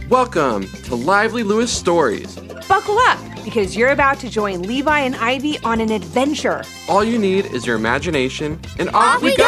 Welcome to Lively Lewis Stories. Buckle up, because you're about to join Levi and Ivy on an adventure. All you need is your imagination, and off we go!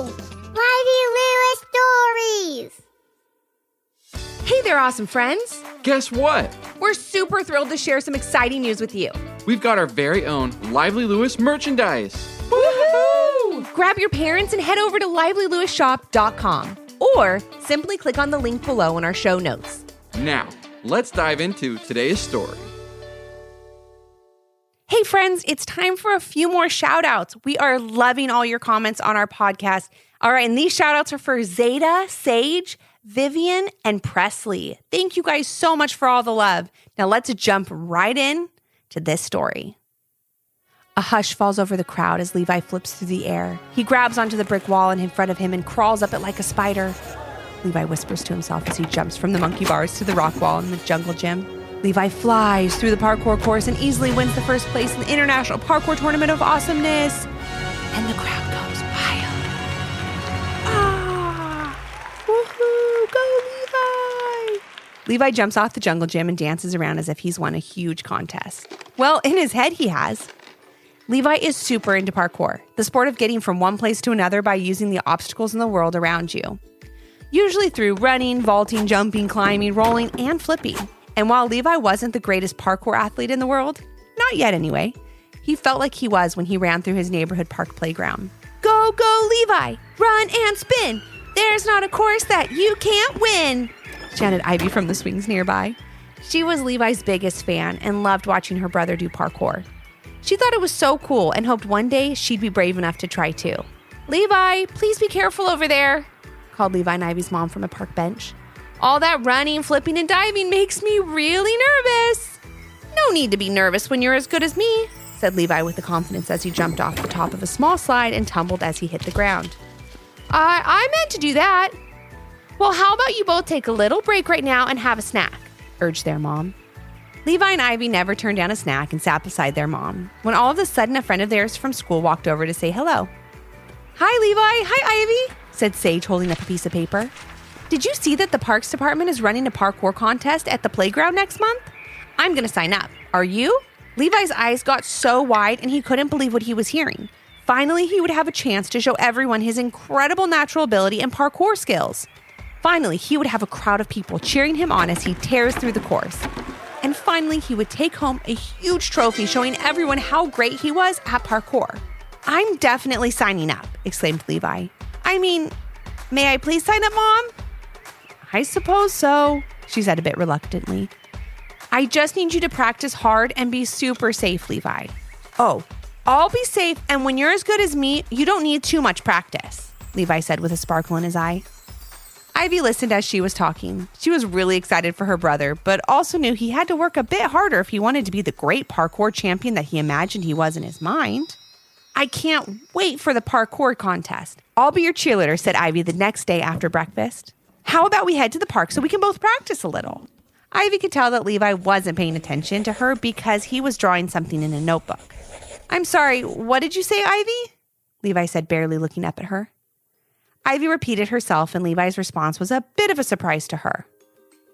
Lively Lewis Stories! Hey there, awesome friends. Guess what? We're super thrilled to share some exciting news with you. We've got our very own Lively Lewis merchandise. Woohoo! Grab your parents and head over to livelylewisshop.com or simply click on the link below in our show notes. Now, let's dive into today's story. Hey friends, it's time for a few more shout outs. We are loving all your comments on our podcast. All right, and these shout outs are for Zeta, Sage, Vivian, and Presley. Thank you guys so much for all the love. Now let's jump right in to this story. A hush falls over the crowd as Levi flips through the air. He grabs onto the brick wall in front of him and crawls up it like a spider. Levi whispers to himself as he jumps from the monkey bars to the rock wall in the jungle gym. Levi flies through the parkour course and easily wins the first place in the International Parkour Tournament of Awesomeness. And the crowd goes wild. Ah! Woohoo! Go Levi! Levi jumps off the jungle gym and dances around as if he's won a huge contest. Well, in his head he has. Levi is super into parkour, the sport of getting from one place to another by using the obstacles in the world around you. Usually through running, vaulting, jumping, climbing, rolling, and flipping. And while Levi wasn't the greatest parkour athlete in the world, not yet anyway, he felt like he was when he ran through his neighborhood park playground. Go, go, Levi! Run and spin! There's not a course that you can't win! Chanted Ivy from the swings nearby. She was Levi's biggest fan and loved watching her brother do parkour. She thought it was so cool and hoped one day she'd be brave enough to try too. Levi, please be careful over there, called Levi and Ivy's mom from a park bench. All that running, flipping, and diving makes me really nervous. No need to be nervous when you're as good as me, said Levi with confidence as he jumped off the top of a small slide and tumbled as he hit the ground. I meant to do that. Well, how about you both take a little break right now and have a snack, urged their mom. Levi and Ivy never turned down a snack and sat beside their mom, when all of a sudden a friend of theirs from school walked over to say hello. Hi, Levi. Hi, Ivy, said Sage, holding up a piece of paper. Did you see that the Parks Department is running a parkour contest at the playground next month? I'm going to sign up. Are you? Levi's eyes got so wide and he couldn't believe what he was hearing. Finally, he would have a chance to show everyone his incredible natural ability and parkour skills. Finally, he would have a crowd of people cheering him on as he tears through the course. And finally, he would take home a huge trophy showing everyone how great he was at parkour. I'm definitely signing up, exclaimed Levi. I mean, may I please sign up, Mom? I suppose so, she said a bit reluctantly. I just need you to practice hard and be super safe, Levi. Oh, I'll be safe, and when you're as good as me, you don't need too much practice, Levi said with a sparkle in his eye. Ivy listened as she was talking. She was really excited for her brother, but also knew he had to work a bit harder if he wanted to be the great parkour champion that he imagined he was in his mind. I can't wait for the parkour contest. I'll be your cheerleader, said Ivy the next day after breakfast. How about we head to the park so we can both practice a little? Ivy could tell that Levi wasn't paying attention to her because he was drawing something in a notebook. I'm sorry, what did you say, Ivy? Levi said, barely looking up at her. Ivy repeated herself, and Levi's response was a bit of a surprise to her.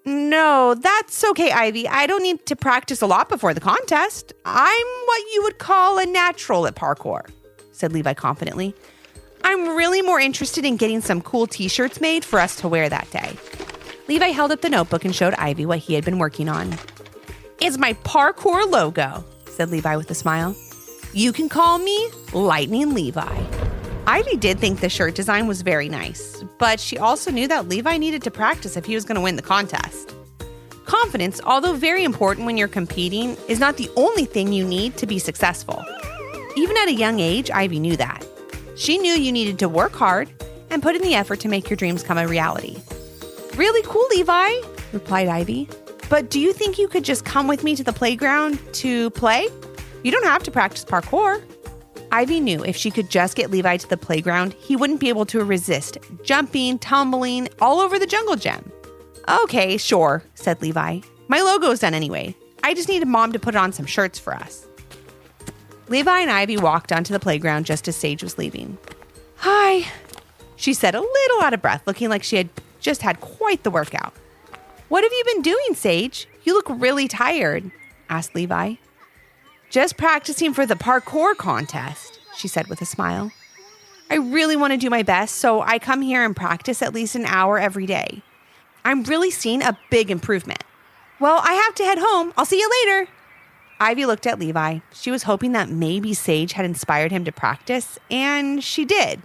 No, that's okay, Ivy. I don't need to practice a lot before the contest. I'm what you would call a natural at parkour, said Levi confidently. I'm really more interested in getting some cool t-shirts made for us to wear that day. Levi held up the notebook and showed Ivy what he had been working on. It's my parkour logo, said Levi with a smile. You can call me Lightning Levi. Ivy did think the shirt design was very nice, but she also knew that Levi needed to practice if he was going to win the contest. Confidence, although very important when you're competing, is not the only thing you need to be successful. Even at a young age, Ivy knew that. She knew you needed to work hard and put in the effort to make your dreams come a reality. Really cool, Levi, replied Ivy. But do you think you could just come with me to the playground to play? You don't have to practice parkour. Ivy knew if she could just get Levi to the playground, he wouldn't be able to resist jumping, tumbling, all over the jungle gym. Okay, sure, said Levi. My logo's done anyway. I just needed Mom to put on some shirts for us. Levi and Ivy walked onto the playground just as Sage was leaving. Hi, she said, a little out of breath, looking like she had just had quite the workout. What have you been doing, Sage? You look really tired, asked Levi. Just practicing for the parkour contest, she said with a smile. I really want to do my best, so I come here and practice at least an hour every day. I'm really seeing a big improvement. Well, I have to head home. I'll see you later. Ivy looked at Levi. She was hoping that maybe Sage had inspired him to practice, and she did.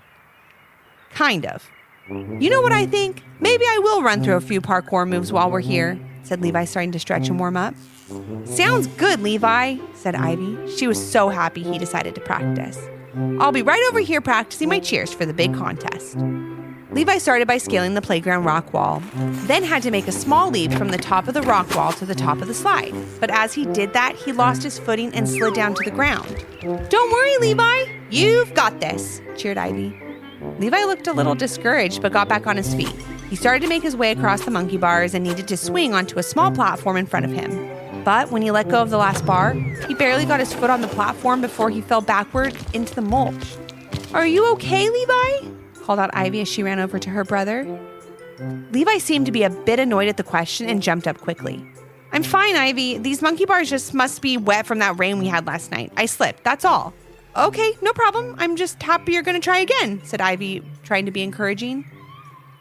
Kind of. You know what I think? Maybe I will run through a few parkour moves while we're here, said Levi, starting to stretch and warm up. Sounds good, Levi, said Ivy. She was so happy he decided to practice. I'll be right over here practicing my cheers for the big contest. Levi started by scaling the playground rock wall, then had to make a small leap from the top of the rock wall to the top of the slide. But as he did that, he lost his footing and slid down to the ground. Don't worry, Levi. You've got this, cheered Ivy. Levi looked a little discouraged, but got back on his feet. He started to make his way across the monkey bars and needed to swing onto a small platform in front of him. But when he let go of the last bar, he barely got his foot on the platform before he fell backward into the mulch. Are you okay, Levi? Called out Ivy as she ran over to her brother. Levi seemed to be a bit annoyed at the question and jumped up quickly. I'm fine, Ivy. These monkey bars just must be wet from that rain we had last night. I slipped, that's all. Okay, no problem. I'm just happy you're going to try again, said Ivy, trying to be encouraging.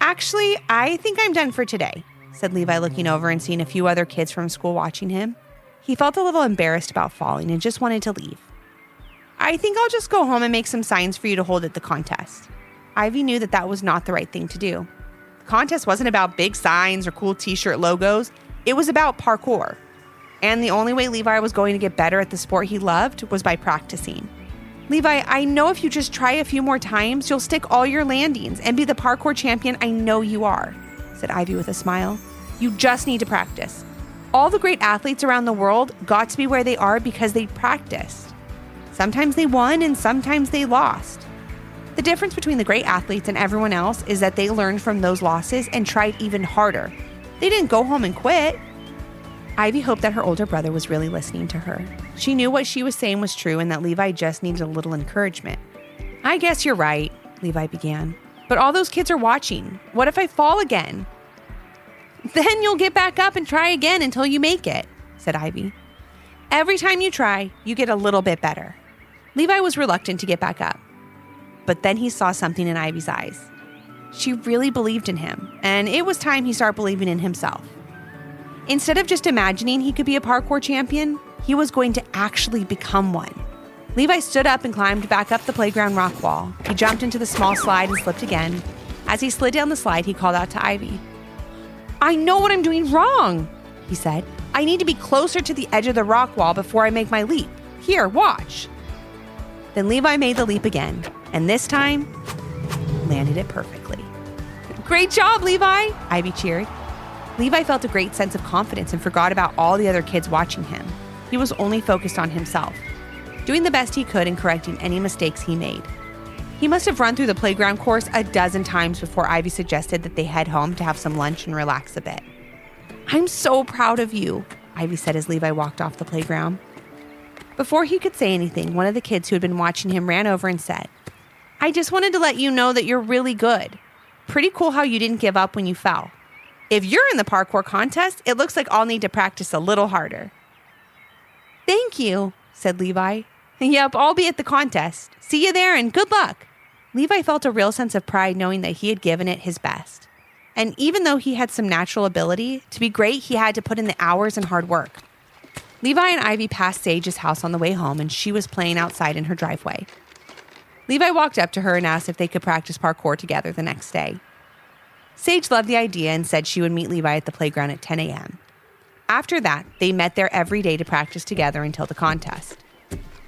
Actually, I think I'm done for today, said Levi, looking over and seeing a few other kids from school watching him. He felt a little embarrassed about falling and just wanted to leave. I think I'll just go home and make some signs for you to hold at the contest. Ivy knew that was not the right thing to do. The contest wasn't about big signs or cool t-shirt logos. It was about parkour. And the only way Levi was going to get better at the sport he loved was by practicing. Levi, I know if you just try a few more times, you'll stick all your landings and be the parkour champion I know you are, said Ivy with a smile. You just need to practice. All the great athletes around the world got to be where they are because they practiced. Sometimes they won and sometimes they lost. The difference between the great athletes and everyone else is that they learned from those losses and tried even harder. They didn't go home and quit. Ivy hoped that her older brother was really listening to her. She knew what she was saying was true and that Levi just needed a little encouragement. I guess you're right, Levi began. But all those kids are watching. What if I fall again? Then you'll get back up and try again until you make it, said Ivy. Every time you try, you get a little bit better. Levi was reluctant to get back up. But then he saw something in Ivy's eyes. She really believed in him, and it was time he started believing in himself. Instead of just imagining he could be a parkour champion, he was going to actually become one. Levi stood up and climbed back up the playground rock wall. He jumped into the small slide and slipped again. As he slid down the slide, he called out to Ivy. I know what I'm doing wrong, he said. I need to be closer to the edge of the rock wall before I make my leap. Here, watch. Then Levi made the leap again, and this time, landed it perfectly. Great job, Levi, Ivy cheered. Levi felt a great sense of confidence and forgot about all the other kids watching him. He was only focused on himself, doing the best he could and correcting any mistakes he made. He must have run through the playground course a dozen times before Ivy suggested that they head home to have some lunch and relax a bit. I'm so proud of you, Ivy said as Levi walked off the playground. Before he could say anything, one of the kids who had been watching him ran over and said, I just wanted to let you know that you're really good. Pretty cool how you didn't give up when you fell. If you're in the parkour contest, it looks like I'll need to practice a little harder. Thank you, said Levi. Yep, I'll be at the contest. See you there and good luck. Levi felt a real sense of pride knowing that he had given it his best. And even though he had some natural ability, to be great, he had to put in the hours and hard work. Levi and Ivy passed Sage's house on the way home, and she was playing outside in her driveway. Levi walked up to her and asked if they could practice parkour together the next day. Sage loved the idea and said she would meet Levi at the playground at 10 a.m. After that, they met there every day to practice together until the contest.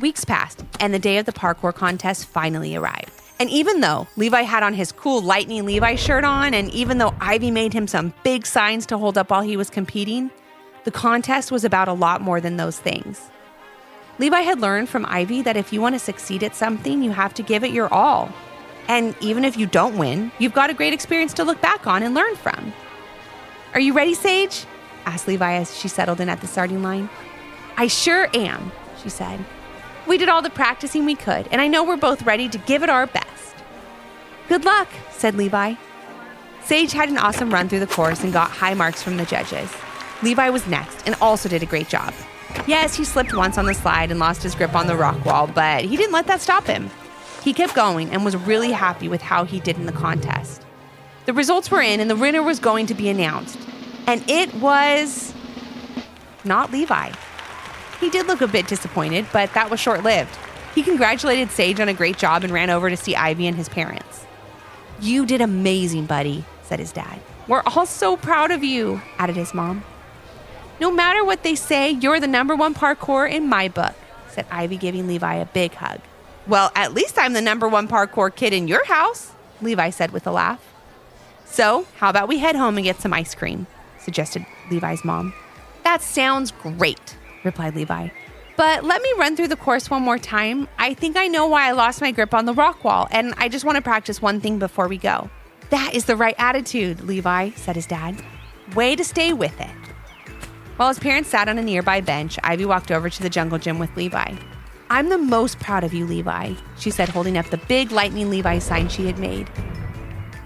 Weeks passed, and the day of the parkour contest finally arrived. And even though Levi had on his cool Lightning Levi shirt on, and even though Ivy made him some big signs to hold up while he was competing, the contest was about a lot more than those things. Levi had learned from Ivy that if you want to succeed at something, you have to give it your all. And even if you don't win, you've got a great experience to look back on and learn from. Are you ready, Sage? Asked Levi as she settled in at the starting line. I sure am, she said. We did all the practicing we could, and I know we're both ready to give it our best. Good luck, said Levi. Sage had an awesome run through the course and got high marks from the judges. Levi was next and also did a great job. Yes, he slipped once on the slide and lost his grip on the rock wall, but he didn't let that stop him. He kept going and was really happy with how he did in the contest. The results were in and the winner was going to be announced. And it was not Levi. He did look a bit disappointed, but that was short-lived. He congratulated Sage on a great job and ran over to see Ivy and his parents. "You did amazing, buddy," said his dad. "We're all so proud of you," added his mom. "No matter what they say, you're the #1 parkour in my book," said Ivy, giving Levi a big hug. "Well, at least I'm the #1 parkour kid in your house," Levi said with a laugh. "So, how about we head home and get some ice cream?" suggested Levi's mom. "That sounds great," replied Levi. "But let me run through the course one more time. I think I know why I lost my grip on the rock wall, and I just want to practice one thing before we go." "That is the right attitude, Levi," said his dad. "Way to stay with it." While his parents sat on a nearby bench, Ivy walked over to the jungle gym with Levi. "I'm the most proud of you, Levi," she said, holding up the big Lightning Levi sign she had made.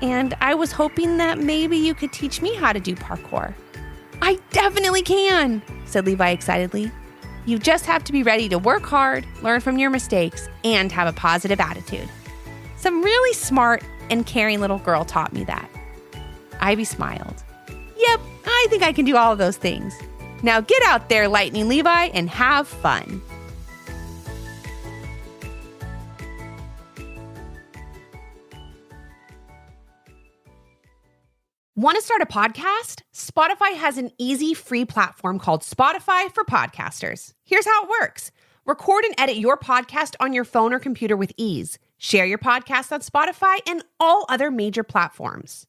"And I was hoping that maybe you could teach me how to do parkour." "I definitely can," said Levi excitedly. "You just have to be ready to work hard, learn from your mistakes, and have a positive attitude. Some really smart and caring little girl taught me that." Ivy smiled. "Yep, I think I can do all of those things. Now get out there, Lightning Levi, and have fun." Want to start a podcast? Spotify has an easy, free platform called Spotify for Podcasters. Here's how it works. Record and edit your podcast on your phone or computer with ease. Share your podcast on Spotify and all other major platforms.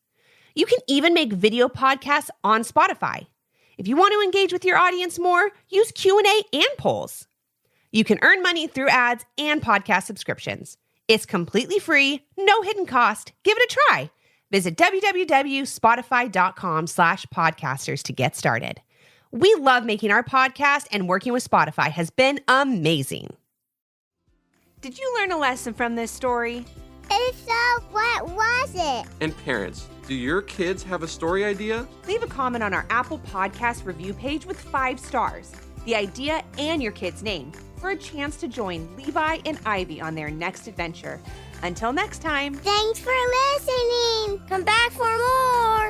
You can even make video podcasts on Spotify. If you want to engage with your audience more, use Q&A and polls. You can earn money through ads and podcast subscriptions. It's completely free, no hidden cost. Give it a try. Visit www.spotify.com/podcasters to get started. We love making our podcast, and working with Spotify has been amazing. Did you learn a lesson from this story? If so, what was it? And parents, do your kids have a story idea? Leave a comment on our Apple Podcast review page with 5 stars, the idea, and your kid's name for a chance to join Levi and Ivy on their next adventure. Until next time. Thanks for listening. Come back for more.